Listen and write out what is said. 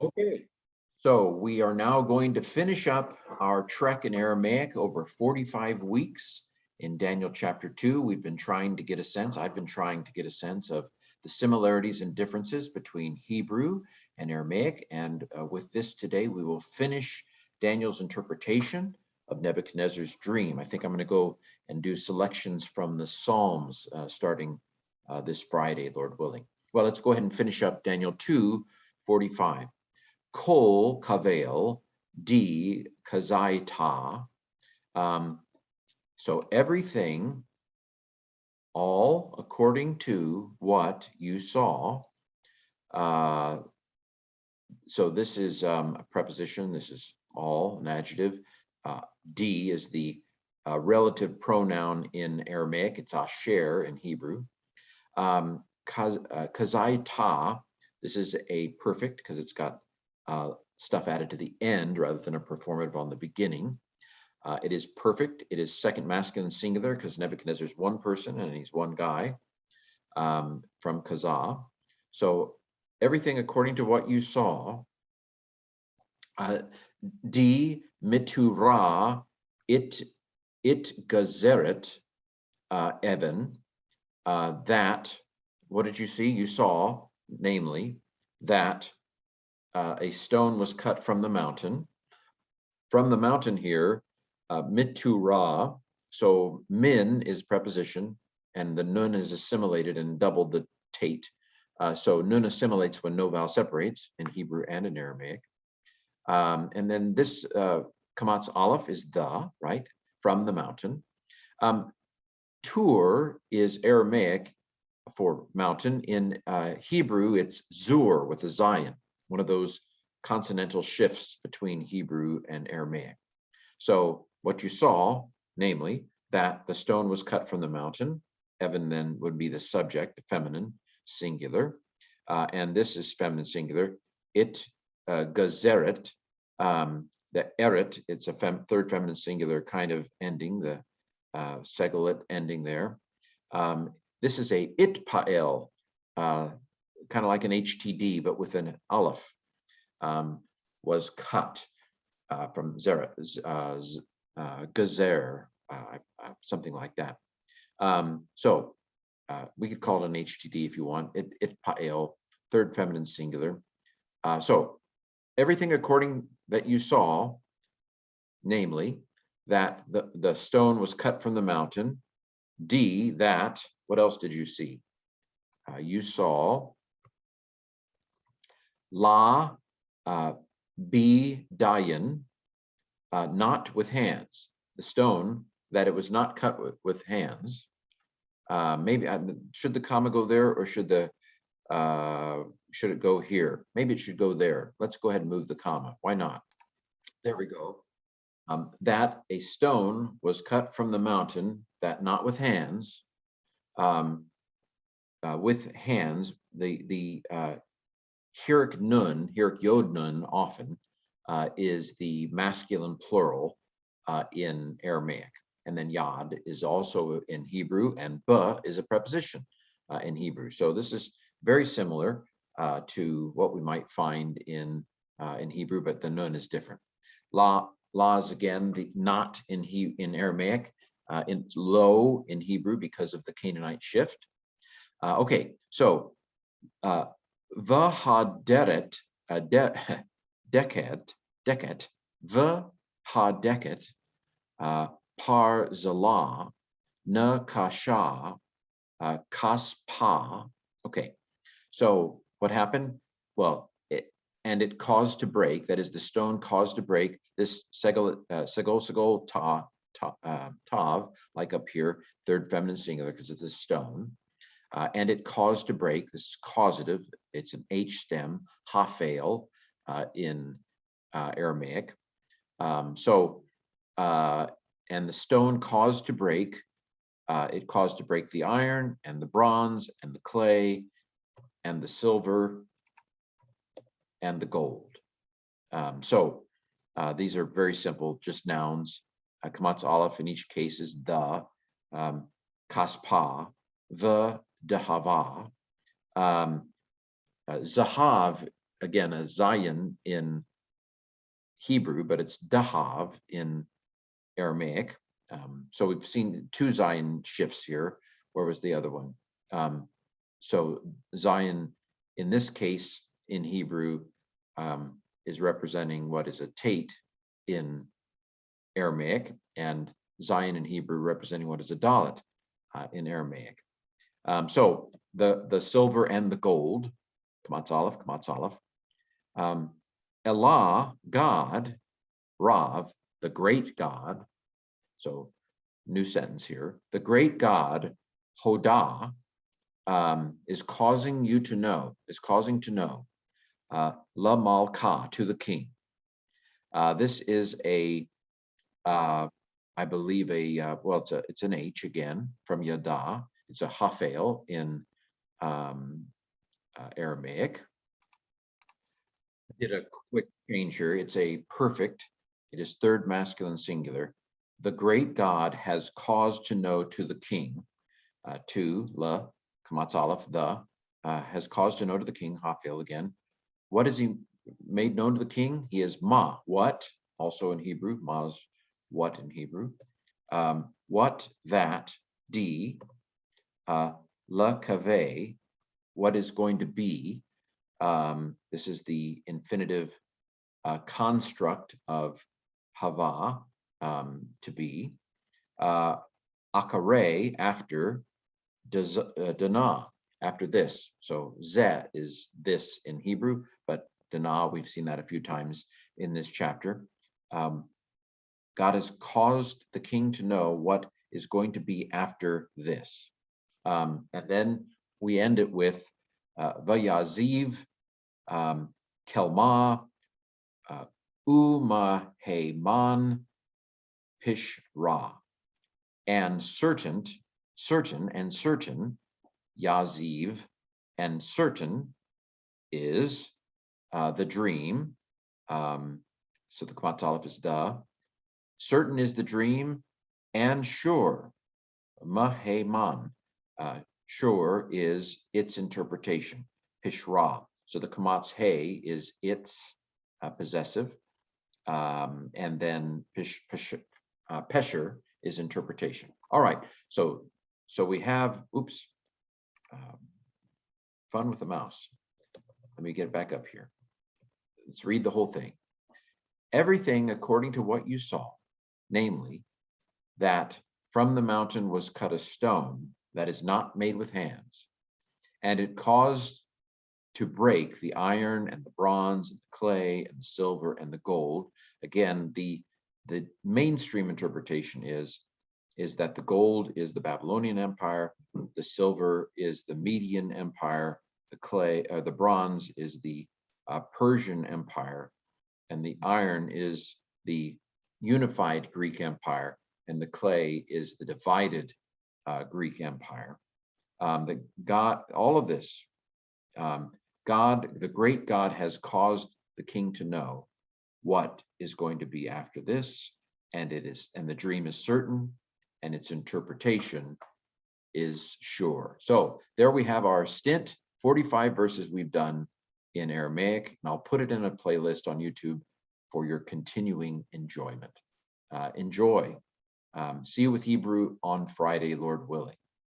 Okay, so we are now going to finish up our trek in Aramaic over 45 weeks in Daniel chapter 2. I've been trying to get a sense of the similarities and differences between Hebrew and Aramaic. And with this today, we will finish Daniel's interpretation of Nebuchadnezzar's dream. I think I'm going to go and do selections from the Psalms starting this Friday, Lord willing. Well, let's go ahead and finish up Daniel 2:45. Kol kavel di kazaita. So everything, all according to what you saw. So this is a preposition. This is all, an adjective. D is the relative pronoun in Aramaic. It's asher in Hebrew. Kazaita, this is a perfect because it's got stuff added to the end rather than a performative on the beginning. It is perfect. It is second masculine singular because Nebuchadnezzar is one person and he's one guy from Kazah. So everything according to what you saw. Di mitura it gazeret Evan. That, what did you see? You saw, namely, that a stone was cut from the mountain. From the mountain here, mitura, so min is preposition, and the nun is assimilated and doubled the tate. So nun assimilates when no vowel separates in Hebrew and in Aramaic. And then this kamatz aleph is the, right, from the mountain. Tur is Aramaic for mountain. In Hebrew, it's zur with a zayin, one of those consonantal shifts between Hebrew and Aramaic. So what you saw, namely, that the stone was cut from the mountain. Evan then would be the subject, the feminine singular. And this is feminine singular. It gazeret, the eret, it's a third feminine singular kind of ending, the segalit ending there. This is a itpael, kind of like an HTD, but with an aleph, was cut from zeret, gazer, something like that. So we could call it an HTD if you want. Itpael, third feminine singular. So everything according that you saw, namely, that the stone was cut from the mountain. D, that, what else did you see? You saw la be dayan, not with hands. The stone, that it was not cut with hands. Maybe should the comma go there, or should it go here? Maybe it should go there. Let's go ahead and move the comma. Why not? There we go. That a stone was cut from the mountain, that not with hands. With hands, the hirik nun, hirik yod nun, often is the masculine plural in Aramaic, and then yad is also in Hebrew, and ba is a preposition in Hebrew. So this is very similar to what we might find in Hebrew, but the nun is different. La is again the not in Aramaic, in low in Hebrew because of the Canaanite shift. Okay, so v'haderet deket v'hadeket par zala na kasha kaspa. Okay, so what happened? Well, it caused to break. That is, the stone caused to break. This segol tav, like up here, third feminine singular because it's a stone. And it caused to break. This is causative. It's an H stem, hafel, in Aramaic. And the stone caused to break. It caused to break the iron and the bronze and the clay and the silver and the gold. These are very simple, just nouns. Kamatz aleph in each case is the, kaspa, the dehava. Zahav again, a Zion in Hebrew, but it's Dahav in Aramaic. So we've seen two Zion shifts here. Where was the other one? So Zion, in this case, in Hebrew, is representing what is a Tate in Aramaic, and Zion in Hebrew representing what is a Dalet in Aramaic. So the silver and the gold, Kamatz Aleph. Elah, God, Rav, the great God. So new sentence here. The great God, Hodah, is causing to know, La Malka, to the king. This is I believe it's an H again from Yada. It's a Hafel in Aramaic. I did a quick change here. It's a perfect. It is third masculine singular. The great God has caused to know to the king, to La Kamatz Aleph, has caused to know to the king, Hafel again. What is he made known to the king? He is Ma, what, also in Hebrew, Ma's what in Hebrew. What, that, D, La Kaveh, what is going to be. This is the infinitive construct of Hava, to be. Akare, after, Dana, after this. So Zeh is this in Hebrew, but Dana, we've seen that a few times in this chapter. God has caused the king to know what is going to be after this. And then we end it with Vayaziv, Kelma, Umaheman, Pishra. And certain, Yaziv, and certain is the dream. So the Kamatz Aleph is the. Certain is the dream, and sure, Maheman. Sure is its interpretation. Pishra. So the Kamatz He is its possessive, and then Pesher is interpretation. All right, so we have, fun with the mouse. Let me get back up here. Let's read the whole thing. Everything according to what you saw, namely, that from the mountain was cut a stone that is not made with hands, and it caused to break the iron and the bronze and the clay and the silver and the gold. Again, the mainstream interpretation is that the gold is the Babylonian Empire, the silver is the Median Empire, the clay, the bronze is the Persian Empire, and the iron is the unified Greek Empire, and the clay is the divided Greek Empire. All of this, God, the great God, has caused the king to know what is going to be after this, and the dream is certain, and its interpretation is sure. So there we have our stint, 45 verses we've done in Aramaic, and I'll put it in a playlist on YouTube for your continuing enjoyment. Enjoy. See you with Hebrew on Friday, Lord willing.